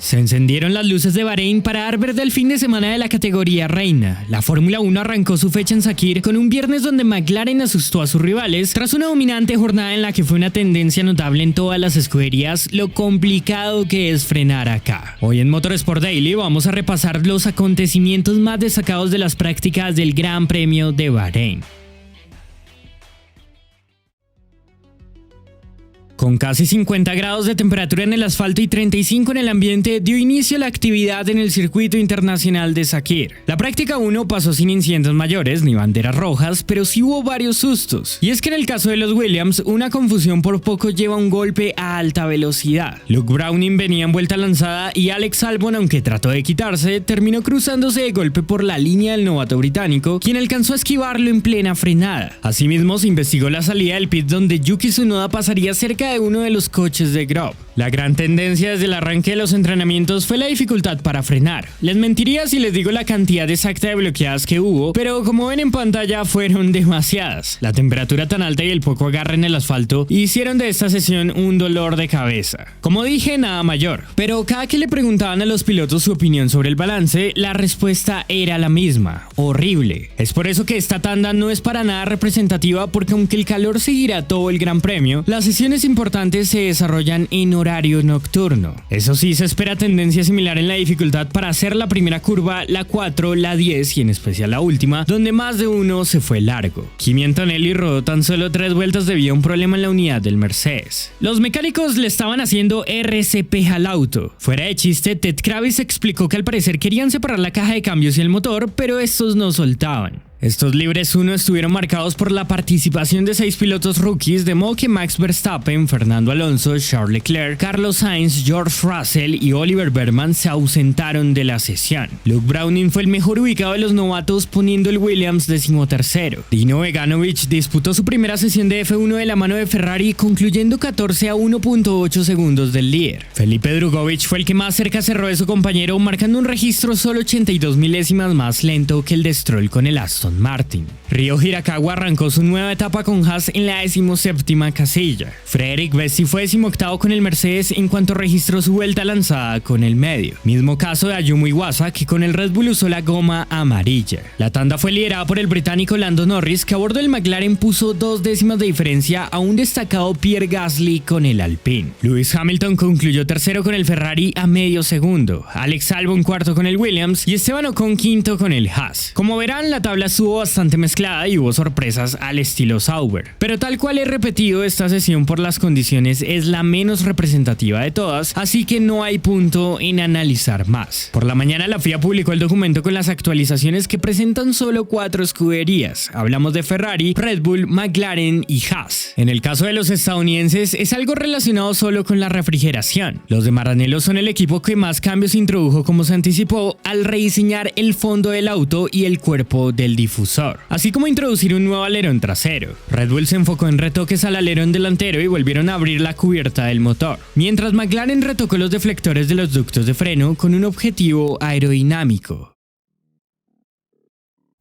Se encendieron las luces de Bahrein para dar verde al fin de semana de la categoría reina. La Fórmula 1 arrancó su fecha en Sakir con un viernes donde McLaren asustó a sus rivales tras una dominante jornada en la que fue una tendencia notable en todas las escuderías lo complicado que es frenar acá. Hoy en Motorsport Daily vamos a repasar los acontecimientos más destacados de las prácticas del Gran Premio de Bahrein. Con casi 50 grados de temperatura en el asfalto y 35 en el ambiente, dio inicio la actividad en el circuito internacional de Sakir. La práctica 1 pasó sin incidentes mayores ni banderas rojas, pero sí hubo varios sustos. Y es que en el caso de los Williams, una confusión por poco lleva un golpe a alta velocidad. Luke Browning venía en vuelta lanzada y Alex Albon, aunque trató de quitarse, terminó cruzándose de golpe por la línea del novato británico, quien alcanzó a esquivarlo en plena frenada. Asimismo, se investigó la salida del pit donde Yuki Tsunoda pasaría cerca de uno de los coches de Grove. La gran tendencia desde el arranque de los entrenamientos fue la dificultad para frenar. Les mentiría si les digo la cantidad exacta de bloqueadas que hubo, pero como ven en pantalla fueron demasiadas. La temperatura tan alta y el poco agarre en el asfalto hicieron de esta sesión un dolor de cabeza. Como dije, nada mayor, pero cada que le preguntaban a los pilotos su opinión sobre el balance, la respuesta era la misma: horrible. Es por eso que esta tanda no es para nada representativa, porque aunque el calor seguirá todo el Gran Premio, las sesiones importantes se desarrollan en horario nocturno. Eso sí, se espera tendencia similar en la dificultad para hacer la primera curva, la 4, la 10 y en especial la última, donde más de uno se fue largo. Kimi Antonelli rodó tan solo 3 vueltas debido a un problema en la unidad del Mercedes. Los mecánicos le estaban haciendo RCP al auto. Fuera de chiste, Ted Kravitz explicó que al parecer querían separar la caja de cambios y el motor, pero estos no soltaban. Estos libres 1 estuvieron marcados por la participación de 6 pilotos rookies, de modo que Max Verstappen, Fernando Alonso, Charles Leclerc, Carlos Sainz, George Russell y Oliver Berman se ausentaron de la sesión. Luke Browning fue el mejor ubicado de los novatos, poniendo el Williams 13º. Dino Beganovic disputó su primera sesión de F1 de la mano de Ferrari, concluyendo 14 a 1.8 segundos del líder. Felipe Drugovich fue el que más cerca cerró de su compañero, marcando un registro solo 82 milésimas más lento que el de Stroll con el Aston Martin. Ryo Hirakawa arrancó su nueva etapa con Haas en la 17ª casilla. Frederick Besti fue 18º con el Mercedes en cuanto registró su vuelta lanzada con el medio. Mismo caso de Ayumu Iwasa, que con el Red Bull usó la goma amarilla. La tanda fue liderada por el británico Lando Norris, que a bordo del McLaren puso 2 décimas de diferencia a un destacado Pierre Gasly con el Alpine. Lewis Hamilton concluyó tercero con el Ferrari a medio segundo. Alex Albon cuarto con el Williams y Esteban Ocon quinto con el Haas. Como verán, la tabla estuvo bastante mezclada y hubo sorpresas al estilo Sauber, pero tal cual he repetido, esta sesión por las condiciones es la menos representativa de todas, así que no hay punto en analizar más. Por la mañana la FIA publicó el documento con las actualizaciones que presentan solo 4 escuderías. Hablamos de Ferrari, Red Bull, McLaren y Haas. En el caso de los estadounidenses es algo relacionado solo con la refrigeración. Los de Maranello son el equipo que más cambios introdujo, como se anticipó, al rediseñar el fondo del auto y el cuerpo del difusor, así como introducir un nuevo alerón trasero. Red Bull se enfocó en retoques al alerón delantero y volvieron a abrir la cubierta del motor, mientras McLaren retocó los deflectores de los ductos de freno con un objetivo aerodinámico.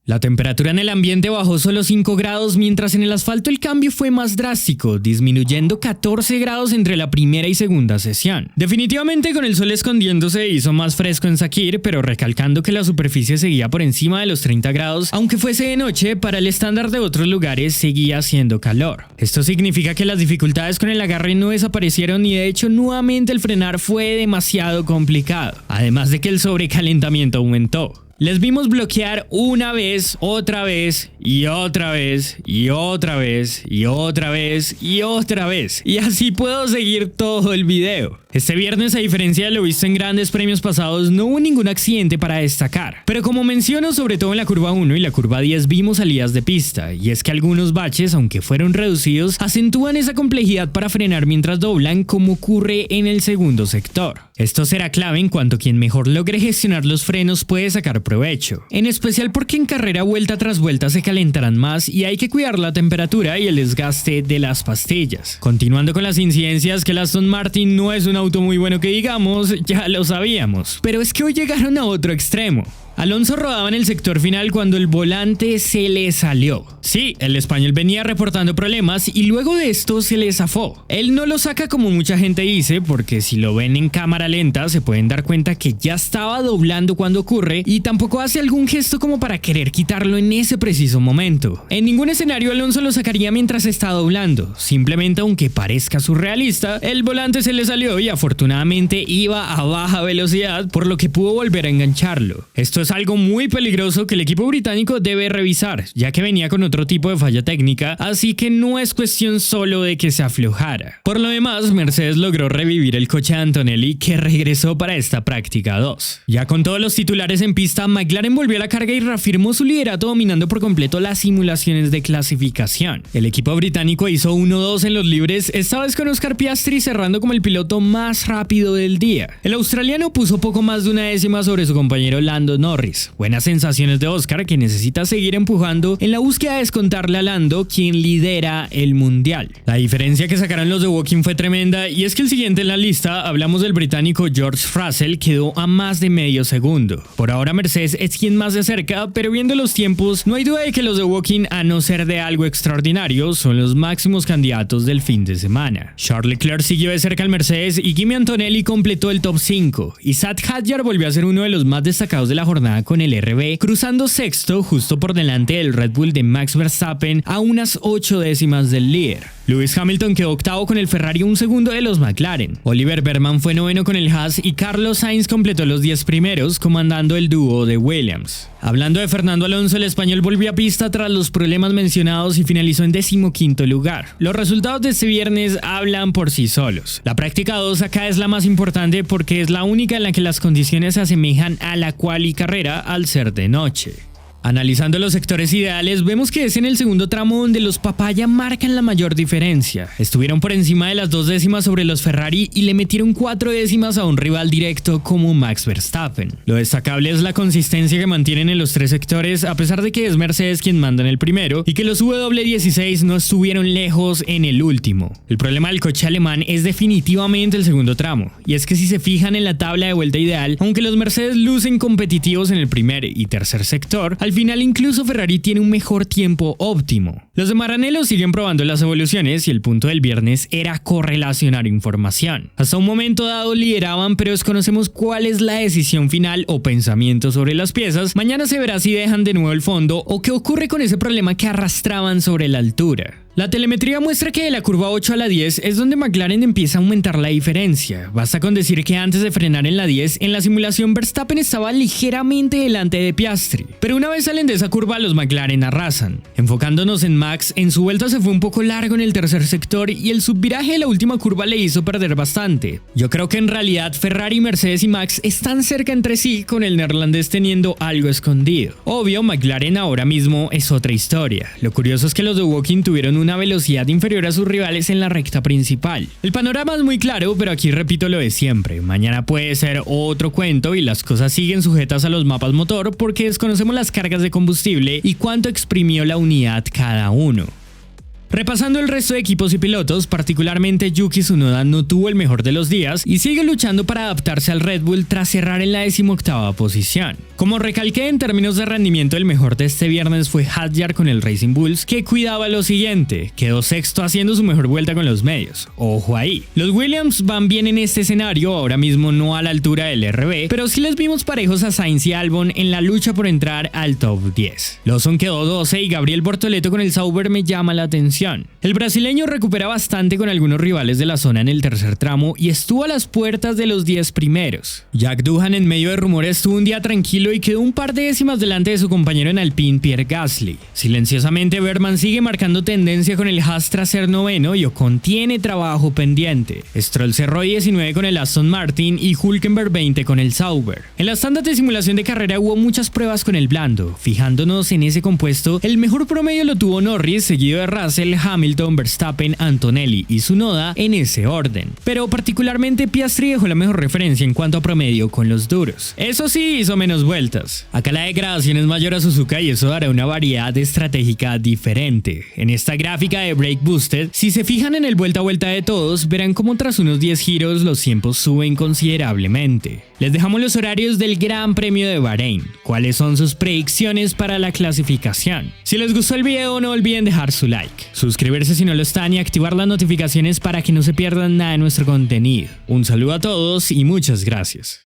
La temperatura en el ambiente bajó solo 5 grados, mientras en el asfalto el cambio fue más drástico, disminuyendo 14 grados entre la primera y segunda sesión. Definitivamente con el sol escondiéndose hizo más fresco en Sakir, pero recalcando que la superficie seguía por encima de los 30 grados, aunque fuese de noche, para el estándar de otros lugares seguía haciendo calor. Esto significa que las dificultades con el agarre no desaparecieron y de hecho nuevamente el frenar fue demasiado complicado, además de que el sobrecalentamiento aumentó. Les vimos bloquear una vez, otra vez, y otra vez, y otra vez, y otra vez, y otra vez. Y así puedo seguir todo el video. Este viernes, a diferencia de lo visto en grandes premios pasados, no hubo ningún accidente para destacar. Pero como menciono, sobre todo en la curva 1 y la curva 10 vimos salidas de pista, y es que algunos baches, aunque fueron reducidos, acentúan esa complejidad para frenar mientras doblan, como ocurre en el segundo sector. Esto será clave en cuanto quien mejor logre gestionar los frenos puede sacar provecho, en especial porque en carrera vuelta tras vuelta se calentarán más y hay que cuidar la temperatura y el desgaste de las pastillas. Continuando con las incidencias, que el Aston Martin no es un auto muy bueno que digamos, ya lo sabíamos, pero es que hoy llegaron a otro extremo. Alonso rodaba en el sector final cuando el volante se le salió. Sí, el español venía reportando problemas y luego de esto se le zafó. Él no lo saca como mucha gente dice, porque si lo ven en cámara lenta se pueden dar cuenta que ya estaba doblando cuando ocurre y tampoco hace algún gesto como para querer quitarlo en ese preciso momento. En ningún escenario Alonso lo sacaría mientras está doblando. Simplemente, aunque parezca surrealista, el volante se le salió y afortunadamente iba a baja velocidad, por lo que pudo volver a engancharlo. Esto es algo muy peligroso que el equipo británico debe revisar, ya que venía con otro tipo de falla técnica, así que no es cuestión solo de que se aflojara. Por lo demás, Mercedes logró revivir el coche de Antonelli, que regresó para esta práctica 2. Ya con todos los titulares en pista, McLaren volvió a la carga y reafirmó su liderato dominando por completo las simulaciones de clasificación. El equipo británico hizo 1-2 en los libres, esta vez con Oscar Piastri cerrando como el piloto más rápido del día. El australiano puso poco más de una décima sobre su compañero Lando Norris. Buenas sensaciones de Oscar, que necesita seguir empujando en la búsqueda de descontarle a Lando, quien lidera el mundial. La diferencia que sacaron los de Woking fue tremenda, y es que el siguiente en la lista, hablamos del británico George Russell, quedó a más de medio segundo. Por ahora Mercedes es quien más se acerca, pero viendo los tiempos, no hay duda de que los de Woking, a no ser de algo extraordinario, son los máximos candidatos del fin de semana. Charles Leclerc siguió de cerca al Mercedes y Kimi Antonelli completó el top 5, y Sad Hadjar volvió a ser uno de los más destacados de la jornada con el RB, cruzando sexto justo por delante del Red Bull de Max Verstappen a unas 8 décimas del líder. Lewis Hamilton quedó octavo con el Ferrari, un segundo de los McLaren. Oliver Berman fue noveno con el Haas y Carlos Sainz completó los 10 primeros, comandando el dúo de Williams. Hablando de Fernando Alonso, el español volvió a pista tras los problemas mencionados y finalizó en 15º lugar. Los resultados de este viernes hablan por sí solos. La práctica 2 acá es la más importante porque es la única en la que las condiciones se asemejan a la quali carrera al ser de noche. Analizando los sectores ideales, vemos que es en el segundo tramo donde los Papaya marcan la mayor diferencia. Estuvieron por encima de las 2 décimas sobre los Ferrari y le metieron 4 décimas a un rival directo como Max Verstappen. Lo destacable es la consistencia que mantienen en los 3 sectores, a pesar de que es Mercedes quien manda en el primero y que los W16 no estuvieron lejos en el último. El problema del coche alemán es definitivamente el segundo tramo, y es que si se fijan en la tabla de vuelta ideal, aunque los Mercedes lucen competitivos en el primer y tercer sector, al final incluso Ferrari tiene un mejor tiempo óptimo. Los de Maranello siguen probando las evoluciones y el punto del viernes era correlacionar información. Hasta un momento dado lideraban, pero desconocemos cuál es la decisión final o pensamiento sobre las piezas. Mañana se verá si dejan de nuevo el fondo o qué ocurre con ese problema que arrastraban sobre la altura. La telemetría muestra que de la curva 8 a la 10 es donde McLaren empieza a aumentar la diferencia. Basta con decir que antes de frenar en la 10, en la simulación Verstappen estaba ligeramente delante de Piastri. Pero una vez salen de esa curva, los McLaren arrasan. Enfocándonos en Max, en su vuelta se fue un poco largo en el tercer sector y el subviraje de la última curva le hizo perder bastante. Yo creo que en realidad Ferrari, Mercedes y Max están cerca entre sí, con el neerlandés teniendo algo escondido. Obvio, McLaren ahora mismo es otra historia. Lo curioso es que los de Woking tuvieron una velocidad inferior a sus rivales en la recta principal. El panorama es muy claro, pero aquí repito lo de siempre. Mañana puede ser otro cuento y las cosas siguen sujetas a los mapas motor porque desconocemos las cargas de combustible y cuánto exprimió la unidad cada uno. Repasando el resto de equipos y pilotos, particularmente Yuki Tsunoda no tuvo el mejor de los días y sigue luchando para adaptarse al Red Bull tras cerrar en la 18ª posición. Como recalqué, en términos de rendimiento, el mejor de este viernes fue Hadjar con el Racing Bulls, que cuidaba lo siguiente: quedó sexto haciendo su mejor vuelta con los medios. Ojo ahí. Los Williams van bien en este escenario, ahora mismo no a la altura del RB, pero sí les vimos parejos a Sainz y Albon en la lucha por entrar al top 10. Lawson quedó 12 y Gabriel Bortoleto con el Sauber me llama la atención. El brasileño recupera bastante con algunos rivales de la zona en el tercer tramo y estuvo a las puertas de los 10 primeros. Jack Doohan, en medio de rumores, tuvo un día tranquilo y quedó un par de décimas delante de su compañero en Alpine, Pierre Gasly. Silenciosamente, Berman sigue marcando tendencia con el Haas tras ser noveno y Ocon tiene trabajo pendiente. Stroll cerró 19 con el Aston Martin y Hülkenberg 20 con el Sauber. En las tandas de simulación de carrera hubo muchas pruebas con el blando. Fijándonos en ese compuesto, el mejor promedio lo tuvo Norris, seguido de Russell, Vettel, Hamilton, Verstappen, Antonelli y Tsunoda en ese orden. Pero particularmente Piastri dejó la mejor referencia en cuanto a promedio con los duros. Eso sí, hizo menos vueltas. Acá la degradación es mayor a Suzuka y eso dará una variedad estratégica diferente. En esta gráfica de Brake Boosted, si se fijan en el vuelta a vuelta de todos, verán como tras unos 10 giros los tiempos suben considerablemente. Les dejamos los horarios del Gran Premio de Bahrein. ¿Cuáles son sus predicciones para la clasificación? Si les gustó el video, no olviden dejar su like, suscribirse si no lo están y activar las notificaciones para que no se pierdan nada de nuestro contenido. Un saludo a todos y muchas gracias.